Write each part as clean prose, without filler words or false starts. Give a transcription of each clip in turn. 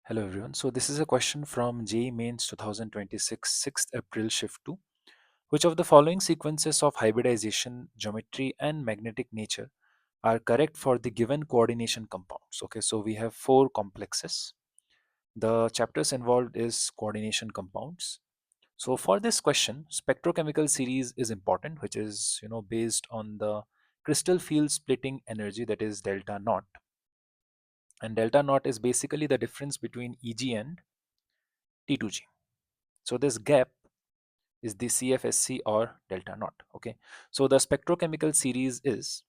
Hello everyone. So this is a question from JEE Mains 2026 6th April Shift 2. Which of the following sequences of hybridization, geometry and magnetic nature are correct for the given coordination compounds? Okay, so we have four complexes. The chapters involved is coordination compounds. So for this question, spectrochemical series is important, which is based on the crystal field splitting energy, that is delta naught. And delta naught is basically the difference between Eg and T2G. So this gap is the CFSC or delta naught. Okay, so the spectrochemical series is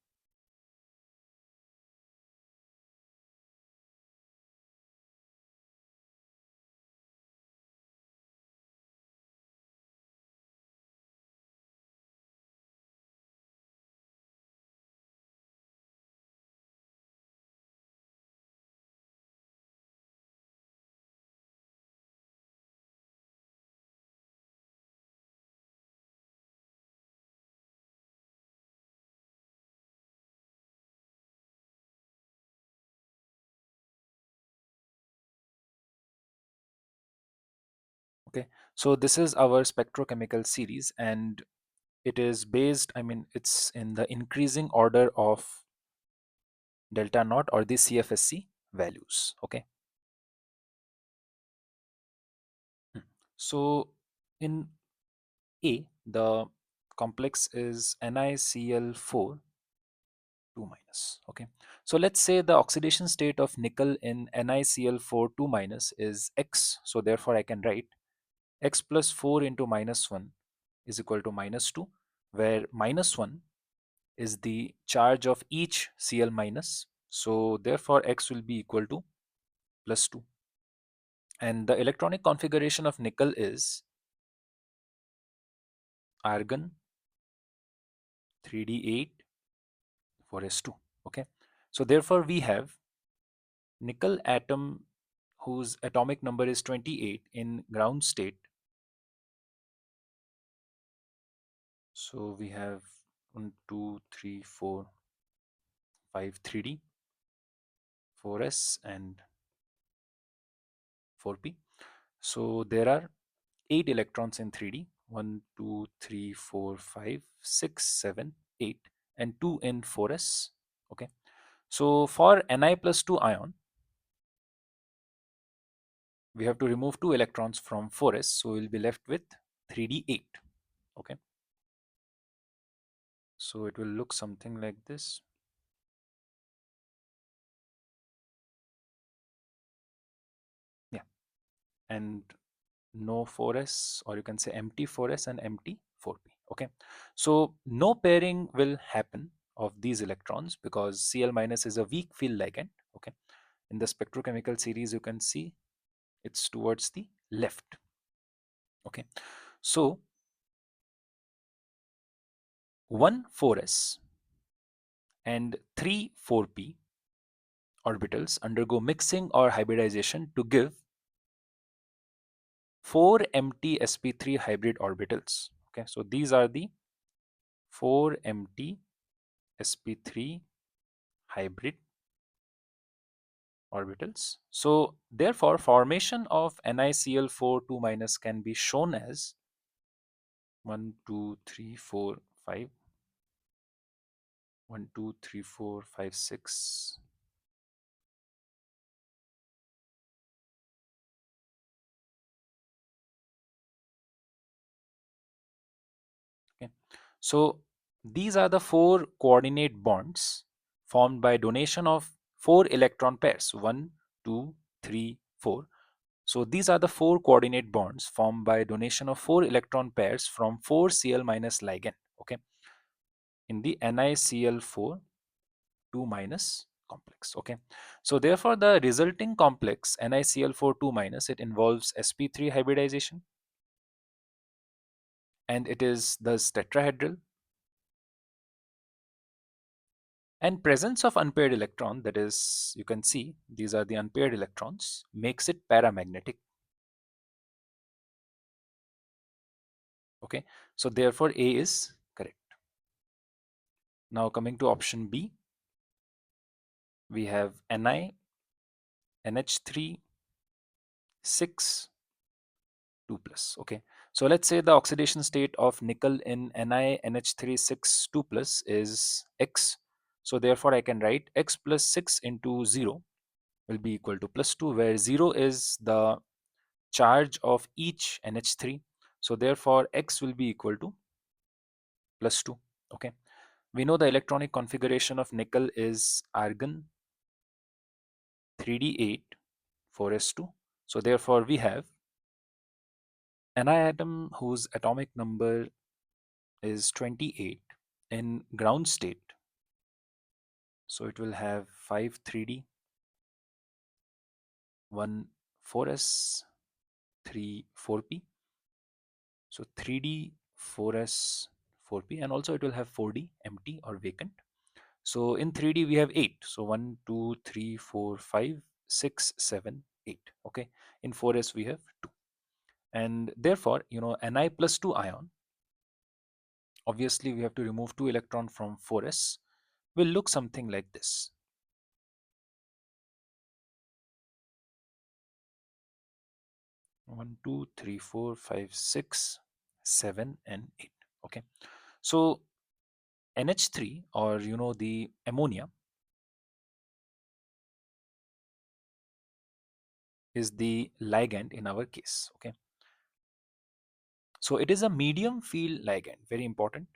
okay. So this is our spectrochemical series, and it is based. I mean, it's in the increasing order of delta naught or the CFSC values. Okay. Hmm. So in A, the complex is NiCl4 2 minus. Okay, so let's say the oxidation state of nickel in NiCl4 2 minus is X. So therefore I can write X plus 4 into minus 1 is equal to minus 2, where minus 1 is the charge of each Cl minus. So therefore X will be equal to plus 2. And the electronic configuration of nickel is argon 3d8 4s2. Okay, so therefore we have nickel atom whose atomic number is 28 in ground state. So we have 1 2 3 4 5 3d 4s and 4p. So there are 8 electrons in 3d, 1 2 3 4 5 6 7 8, and 2 in 4s. Okay, so for Ni plus 2 ion we have to remove 2 electrons from 4s, so we'll be left with 3d8. Okay, so it will look something like this. Yeah, and no 4s, or you can say empty 4s and empty 4p. Okay, so no pairing will happen of these electrons because Cl minus is a weak field ligand. Okay, in the spectrochemical series you can see it's towards the left. Okay, so 1 4s and 3 4p orbitals undergo mixing or hybridization to give 4 empty sp3 hybrid orbitals. Okay, so these are the 4 empty sp3 hybrid orbitals. So therefore formation of NiCl4 2 minus can be shown as 1 2 3 4 5 1 2 3 4 5 6. Okay, so these are the 4 coordinate bonds formed by donation of 4 electron pairs, 1 2 3 4. So these are the 4 coordinate bonds formed by donation of 4 electron pairs from 4 Cl minus ligand. Okay, in the NiCl4 2 minus complex. Okay, so therefore the resulting complex NiCl4 2 minus, it involves sp3 hybridization, and it is thus tetrahedral, and presence of unpaired electron, that is, you can see these are the unpaired electrons, makes it paramagnetic. Okay, so therefore A is correct. Now coming to option B, we have Ni, NH3, 6 2 plus. Okay, so let's say the oxidation state of nickel in NiNH3 6 2 plus is X. So therefore I can write X plus 6 into 0 will be equal to plus 2, where 0 is the charge of each NH3. So therefore X will be equal to plus 2. Okay, we know the electronic configuration of nickel is argon 3d8 4s2. So therefore we have Ni atom whose atomic number is 28 in ground state. So it will have 5 3d, 1 4s, 3 4p. So 3d, 4s, 4p, and also it will have 4d empty or vacant. So in 3d we have 8. So 1 2 3 4 5 6 7 8. Okay, in 4s we have 2, and therefore Ni plus 2 ion, obviously we have to remove 2 electron from 4s, will look something like this. 1 2 3 4 5 6 7 and 8. Okay, so NH3, or the ammonia, is the ligand in our case. Okay, so it is a medium field ligand, very important.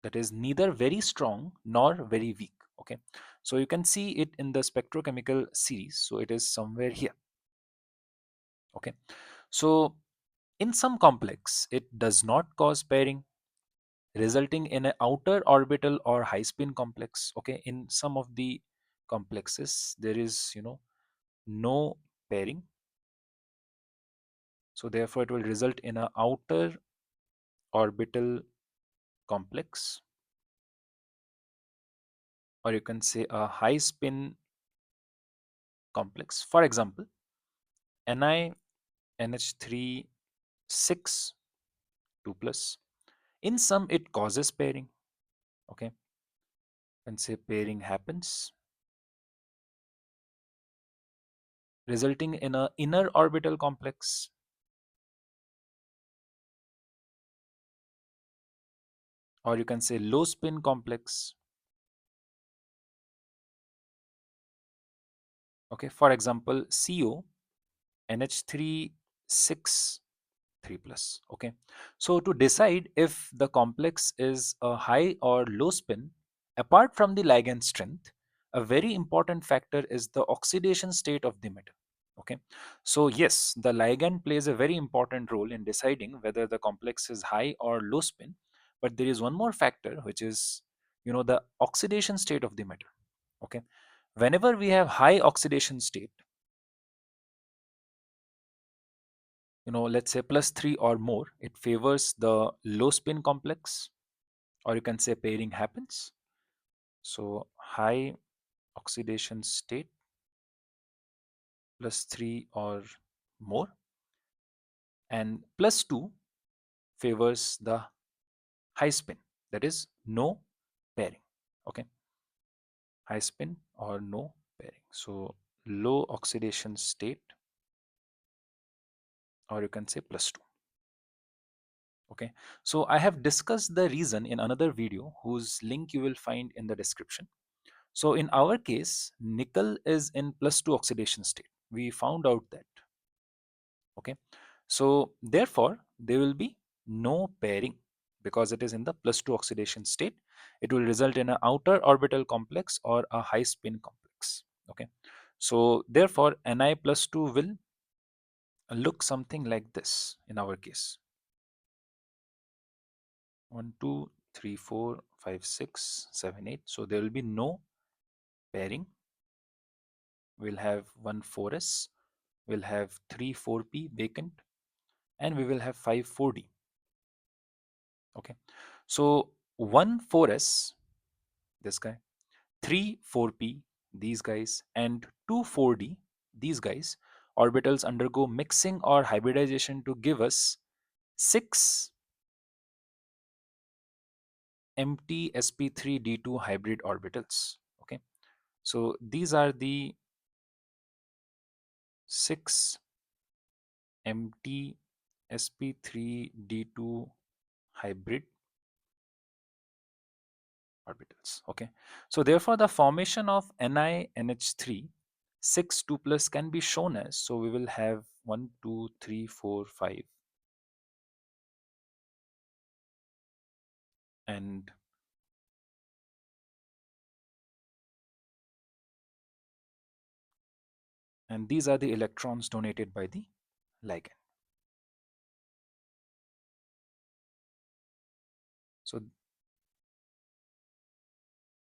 That is neither very strong nor very weak. Okay, so you can see it in the spectrochemical series, so it is somewhere here. Okay, so in some complex it does not cause pairing, resulting in an outer orbital or high spin complex. Okay, in some of the complexes there is no pairing, so therefore it will result in a outer orbital complex, or you can say a high spin complex. For example, NiNH3 6 2 plus, in some it causes pairing. Okay, and say pairing happens, resulting in a inner orbital complex, or you can say low spin complex. Okay, for example, CO NH3 6 3 plus. Okay, so to decide if the complex is a high or low spin, apart from the ligand strength, a very important factor is the oxidation state of the metal. Okay, so yes, the ligand plays a very important role in deciding whether the complex is high or low spin, but there is one more factor, which is the oxidation state of the metal. Okay, whenever we have high oxidation state, let's say plus 3 or more, it favors the low spin complex, or you can say pairing happens. So high oxidation state plus 3 or more, and plus 2 favors the high spin, that is no pairing. Okay, high spin or no pairing. So low oxidation state, or you can say plus 2. Okay, so I have discussed the reason in another video whose link you will find in the description. So in our case, nickel is in plus 2 oxidation state. We found out that. Okay, so therefore there will be no pairing because it is in the plus 2 oxidation state. It will result in an outer orbital complex or a high spin complex. Okay, so therefore Ni plus 2 will look something like this in our case. 1 2 3 4 5 6 7 8. So there will be no pairing. We'll have 1 4s, we'll have 3 4p vacant, and we will have 5 4d. Okay, so 1 4s, this guy, 3 4p, these guys, and 2 4d, these guys, orbitals undergo mixing or hybridization to give us 6 empty sp3d2 hybrid orbitals. Okay, So these are the 6 empty sp3d2 hybrid orbitals. Okay, so therefore the formation of NiNH3 6 2 plus can be shown as, so we will have 1 2 3 4 5 and these are the electrons donated by the ligand.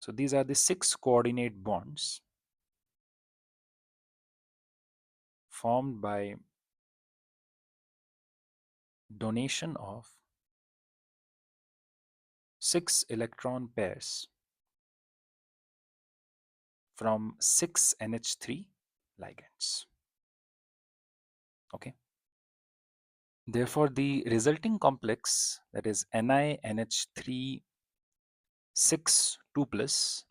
So these are the 6 coordinate bonds formed by donation of 6 electron pairs from 6 NH3 ligands. Okay. Therefore, the resulting complex, that is NiNH3 6 2 plus,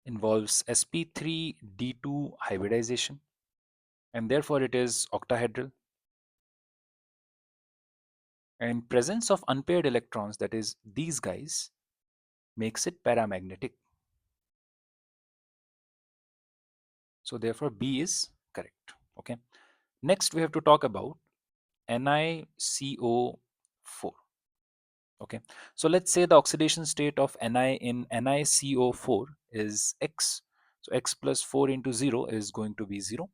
involves sp3d2 hybridization, and therefore it is octahedral. And presence of unpaired electrons, that is these guys, makes it paramagnetic. So therefore B is correct. Okay. Next we have to talk about NiCO4. Okay. So let's say the oxidation state of Ni in NiCO4 is X. So X plus 4 into 0 is going to be 0.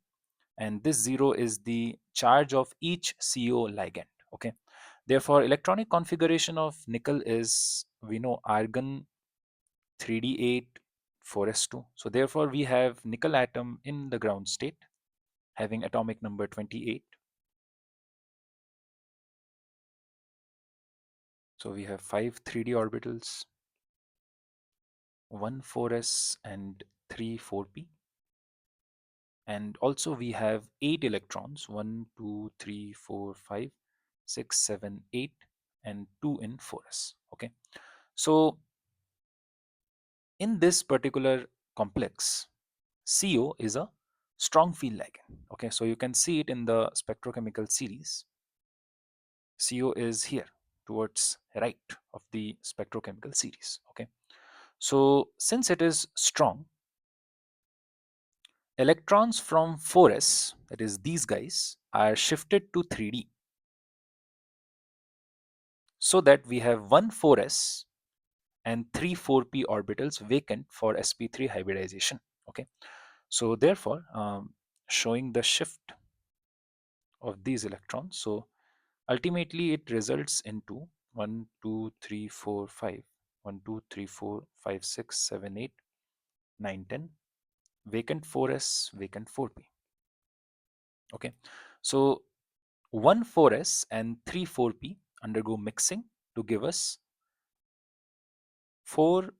And this 0 is the charge of each CO ligand. Okay. Therefore, electronic configuration of nickel is, we know, argon 3d8 4s2. So therefore, we have nickel atom in the ground state having atomic number 28. So we have 5 3d orbitals, 1 4s and 3 4p. And also we have 8 electrons, 1 2 3 4 5 6 7 8 and 2 in 4s. Okay. So in this particular complex, CO is a strong field ligand. Okay, so you can see it in the spectrochemical series. CO is here towards right of the spectrochemical series. Okay, so since it is strong, electrons from 4s, that is these guys, are shifted to 3d, so that we have 1 4s and 3 4p orbitals vacant for sp3 hybridization. Okay, so therefore showing the shift of these electrons, so ultimately it results into 1 2 3 4 5 1 2 3 4 5 6 7 8 9 10 vacant 4s, vacant 4p. Okay, so 1 4s and 3 4p undergo mixing to give us 4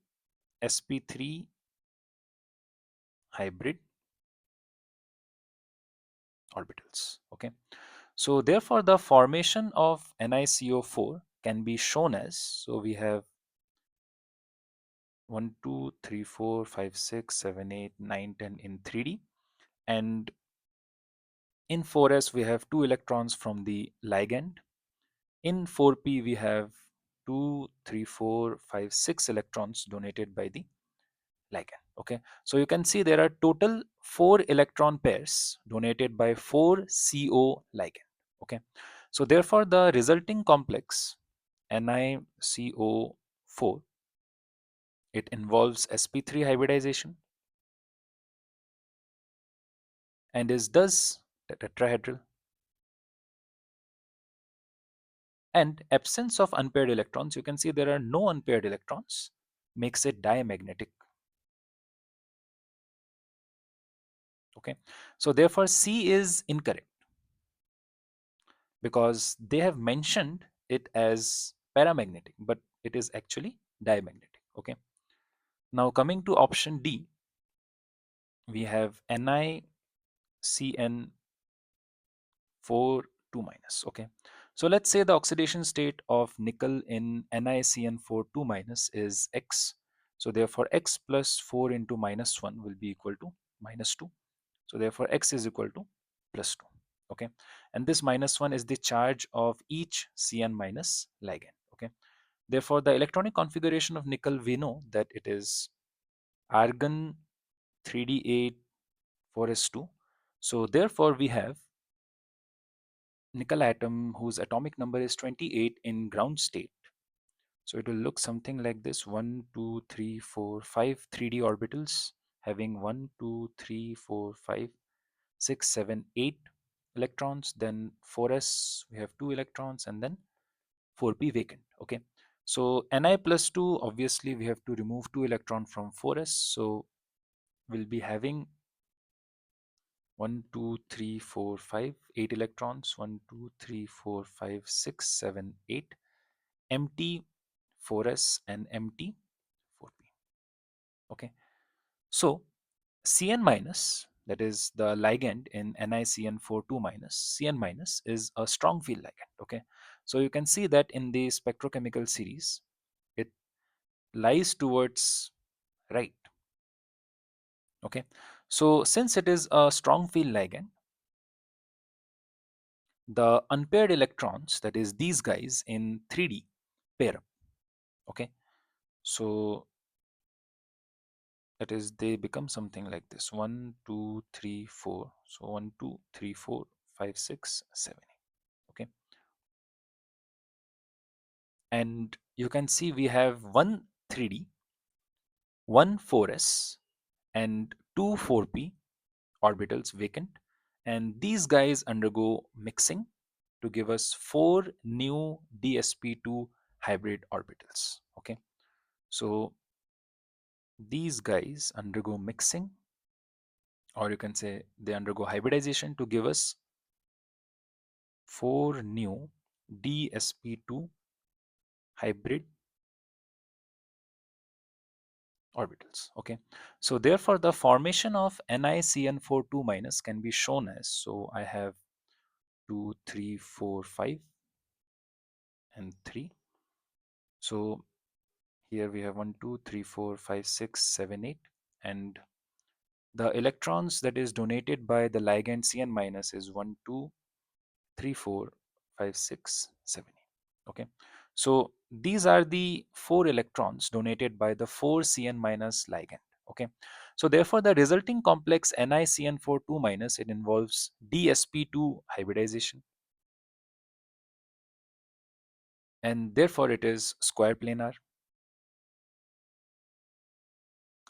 sp3 hybrid orbitals. Okay, so therefore the formation of NiCO4 can be shown as, so we have 1 2 3 4 5 6 7 8 9 10 in 3d, and in 4s we have 2 electrons from the ligand. In 4p we have 2 3 4 5 6 electrons donated by the ligand. Okay, so you can see there are total 4 electron pairs donated by 4 CO ligand. Okay, so therefore the resulting complex NiCO4, it involves sp3 hybridization and is thus tetrahedral, and absence of unpaired electrons, you can see there are no unpaired electrons, makes it diamagnetic. Okay, so therefore C is incorrect because they have mentioned it as paramagnetic, but it is actually diamagnetic. Okay, now coming to option D, we have NiCN4 2 minus. Okay, so let's say the oxidation state of nickel in NiCN4 2 minus is X. So therefore x plus 4 into minus 1 will be equal to minus 2. So therefore x is equal to plus 2. Okay, and this minus 1 is the charge of each Cn minus ligand. Okay, therefore the electronic configuration of nickel, we know that it is argon 3d8 4s2. So therefore we have nickel atom whose atomic number is 28 in ground state. So it will look something like this: 1, 2, 3, 4, 5 3d orbitals having 1, 2, 3, 4, 5, 6, 7, 8 electrons. Then 4s, we have 2 electrons, and then 4p vacant. Okay, so Ni plus 2, obviously we have to remove 2 electron from 4s. So we'll be having 1, 2, 3, 4, 5, 8 electrons, 1, 2, 3, 4, 5, 6, 7, 8, empty 4s and empty 4p. Okay, so Cn minus, that is the ligand in NiCN42 minus, Cn minus is a strong field ligand. Okay, so you can see that in the spectrochemical series, it lies towards right. Okay, so since it is a strong field ligand, the unpaired electrons, that is these guys in 3D, pair up. Okay, so that is they become something like this: 1, 2, 3, 4. So 1, 2, 3, 4, 5, 6, 7. Okay, and you can see we have one 3D, one 4s, and two 4p orbitals vacant, and these guys undergo mixing to give us four new dsp2 hybrid orbitals. Okay, so these guys undergo mixing, or you can say they undergo hybridization to give us four new dsp2 hybrid orbitals. Okay, so therefore the formation of NiCN42 minus can be shown as, so I have 2, 3, 4, 5 and 3. So here we have 1, 2, 3, 4, 5, 6, 7, 8, and the electrons that is donated by the ligand Cn minus is 1, 2, 3, 4, 5, 6, 7, 8. Okay, so these are the 4 electrons donated by the 4 Cn minus ligand. Okay, so therefore the resulting complex NiCN42 minus, it involves dsp2 hybridization, and therefore it is square planar,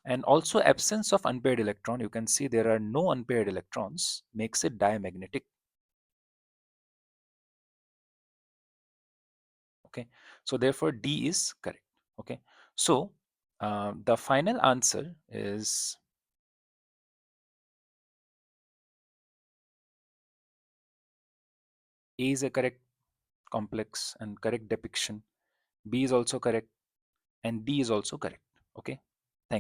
and also absence of unpaired electron. You can see there are no unpaired electrons, makes it diamagnetic. Okay, so therefore D is correct. Okay, so the final answer is A is a correct complex and correct depiction, B is also correct, and D is also correct. Okay,